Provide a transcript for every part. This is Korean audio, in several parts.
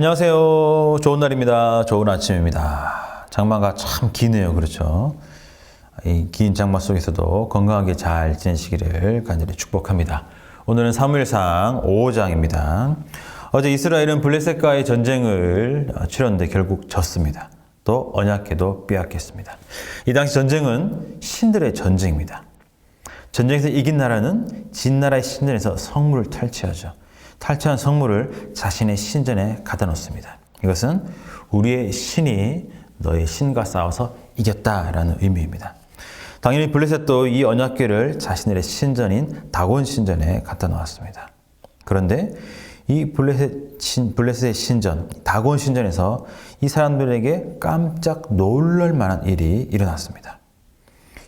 안녕하세요. 좋은 날입니다. 좋은 아침입니다. 장마가 참 기네요. 그렇죠? 이 긴 장마 속에서도 건강하게 잘 지내시기를 간절히 축복합니다. 오늘은 사무엘상 5장입니다. 어제 이스라엘은 블레셋과의 전쟁을 치렀는데 결국 졌습니다. 또 언약궤도 빼앗겼습니다. 이 당시 전쟁은 신들의 전쟁입니다. 전쟁에서 이긴 나라는 진 나라의 신전에서 성물을 탈취하죠. 탈취한 성물을 자신의 신전에 갖다 놓습니다. 이것은 우리의 신이 너의 신과 싸워서 이겼다라는 의미입니다. 당연히 블레셋도 이 언약궤를 자신들의 신전인 다곤 신전에 갖다 놓았습니다. 그런데 이 블레셋의 신전, 다곤 신전에서 이 사람들에게 깜짝 놀랄 만한 일이 일어났습니다.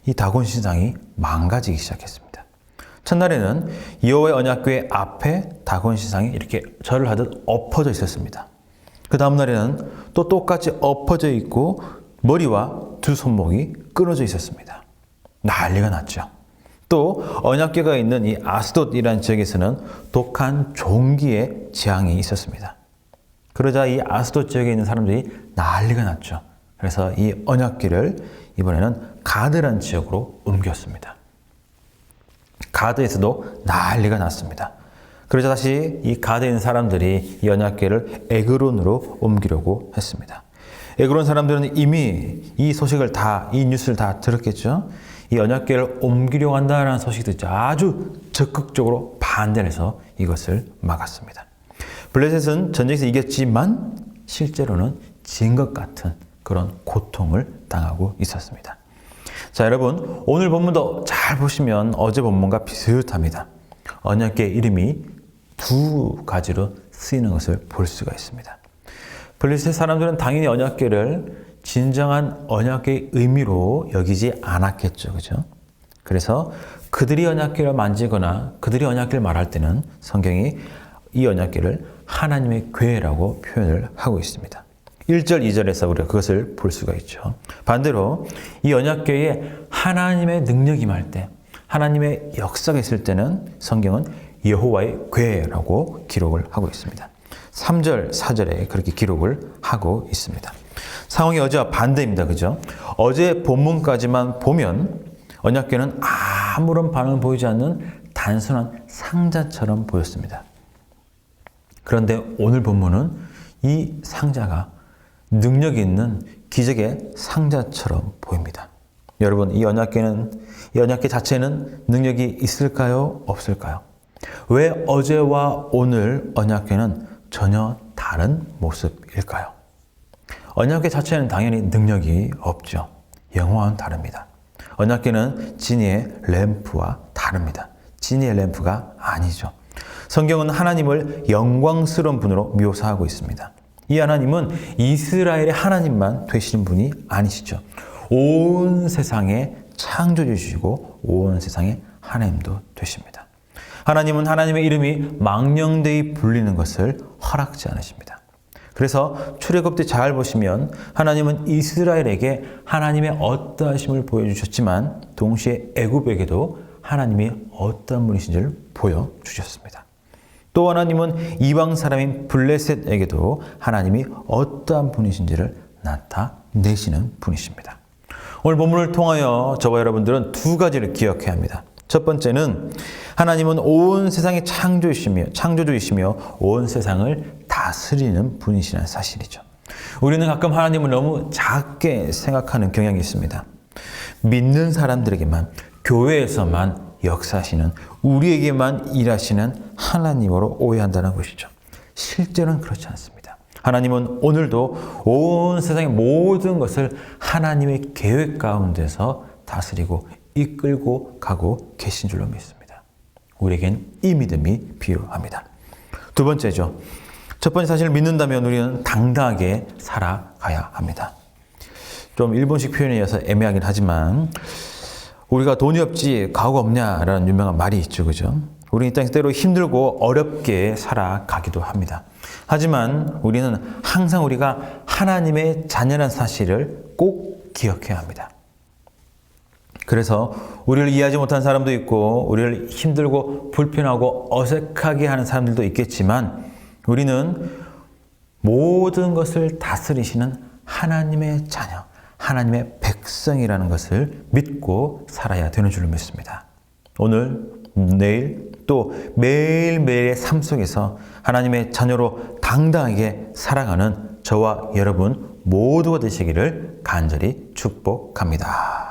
이 다곤 신상이 망가지기 시작했습니다. 첫날에는 여호와의 언약궤 앞에 다곤 신상이 이렇게 절을 하듯 엎어져 있었습니다. 그 다음 날에는 또 똑같이 엎어져 있고 머리와 두 손목이 끊어져 있었습니다. 난리가 났죠. 또 언약궤가 있는 이 아스돗이라는 지역에서는 독한 종기의 재앙이 있었습니다. 그러자 이 아스돗 지역에 있는 사람들이 난리가 났죠. 그래서 이 언약궤를 이번에는 가드라는 지역으로 옮겼습니다. 가드에서도 난리가 났습니다. 그러자 다시 이 가드에 있는 사람들이 이 언약궤를 에그론으로 옮기려고 했습니다. 에그론 사람들은 이미 이 소식을 이 뉴스를 다 들었겠죠. 이 언약궤를 옮기려고 한다는 소식이 듣자 아주 적극적으로 반대를 해서 이것을 막았습니다. 블레셋은 전쟁에서 이겼지만 실제로는 진 것 같은 그런 고통을 당하고 있었습니다. 자, 여러분, 오늘 본문도 잘 보시면 어제 본문과 비슷합니다. 언약궤 이름이 두 가지로 쓰이는 것을 볼 수가 있습니다. 블레셋 사람들은 당연히 언약궤를 진정한 언약궤의 의미로 여기지 않았겠죠. 그죠? 그래서 그들이 언약궤를 만지거나 그들이 언약궤를 말할 때는 성경이 이 언약궤를 하나님의 궤라고 표현을 하고 있습니다. 1절, 2절에서 우리가 그것을 볼 수가 있죠. 반대로 이 언약궤에 하나님의 능력이 임할 때, 하나님의 역사가 있을 때는 성경은 여호와의 궤라고 기록을 하고 있습니다. 3절, 4절에 그렇게 기록을 하고 있습니다. 상황이 어제와 반대입니다. 그죠? 어제 본문까지만 보면 언약궤는 아무런 반응을 보이지 않는 단순한 상자처럼 보였습니다. 그런데 오늘 본문은 이 상자가 능력이 있는 기적의 상자처럼 보입니다. 여러분, 이 언약궤 자체는 능력이 있을까요? 없을까요? 왜 어제와 오늘 언약궤는 전혀 다른 모습일까요? 언약궤 자체는 당연히 능력이 없죠. 영화와는 다릅니다. 언약궤는 진이의 램프와 다릅니다. 진이의 램프가 아니죠. 성경은 하나님을 영광스러운 분으로 묘사하고 있습니다. 이 하나님은 이스라엘의 하나님만 되시는 분이 아니시죠. 온 세상의 창조주시고 온 세상의 하나님도 되십니다. 하나님은 하나님의 이름이 망령되이 불리는 것을 허락지 않으십니다. 그래서 출애굽 때 잘 보시면 하나님은 이스라엘에게 하나님의 어떠하심을 보여주셨지만 동시에 애굽에게도 하나님이 어떤 분이신지를 보여주셨습니다. 또 하나님은 이방 사람인 블레셋에게도 하나님이 어떠한 분이신지를 나타내시는 분이십니다. 오늘 본문을 통하여 저와 여러분들은 두 가지를 기억해야 합니다. 첫 번째는 하나님은 온 세상의 창조주이시며 온 세상을 다스리는 분이시라는 사실이죠. 우리는 가끔 하나님을 너무 작게 생각하는 경향이 있습니다. 믿는 사람들에게만, 교회에서만 역사하시는, 우리에게만 일하시는 하나님으로 오해한다는 것이죠. 실제로는 그렇지 않습니다. 하나님은 오늘도 온 세상의 모든 것을 하나님의 계획 가운데서 다스리고 이끌고 가고 계신 줄로 믿습니다. 우리에겐 이 믿음이 필요합니다. 두 번째죠. 첫 번째 사실을 믿는다면 우리는 당당하게 살아가야 합니다. 좀 일본식 표현이어서 애매하긴 하지만 우리가 돈이 없지 가오가 없냐라는 유명한 말이 있죠. 그죠? 우리는 이 땅에서 때로 힘들고 어렵게 살아가기도 합니다. 하지만 우리는 항상 우리가 하나님의 자녀라는 사실을 꼭 기억해야 합니다. 그래서 우리를 이해하지 못한 사람도 있고 우리를 힘들고 불편하고 어색하게 하는 사람들도 있겠지만 우리는 모든 것을 다스리시는 하나님의 자녀, 하나님의 백성이라는 것을 믿고 살아야 되는 줄로 믿습니다. 오늘, 내일, 또 매일매일의 삶 속에서 하나님의 자녀로 당당하게 살아가는 저와 여러분 모두가 되시기를 간절히 축복합니다.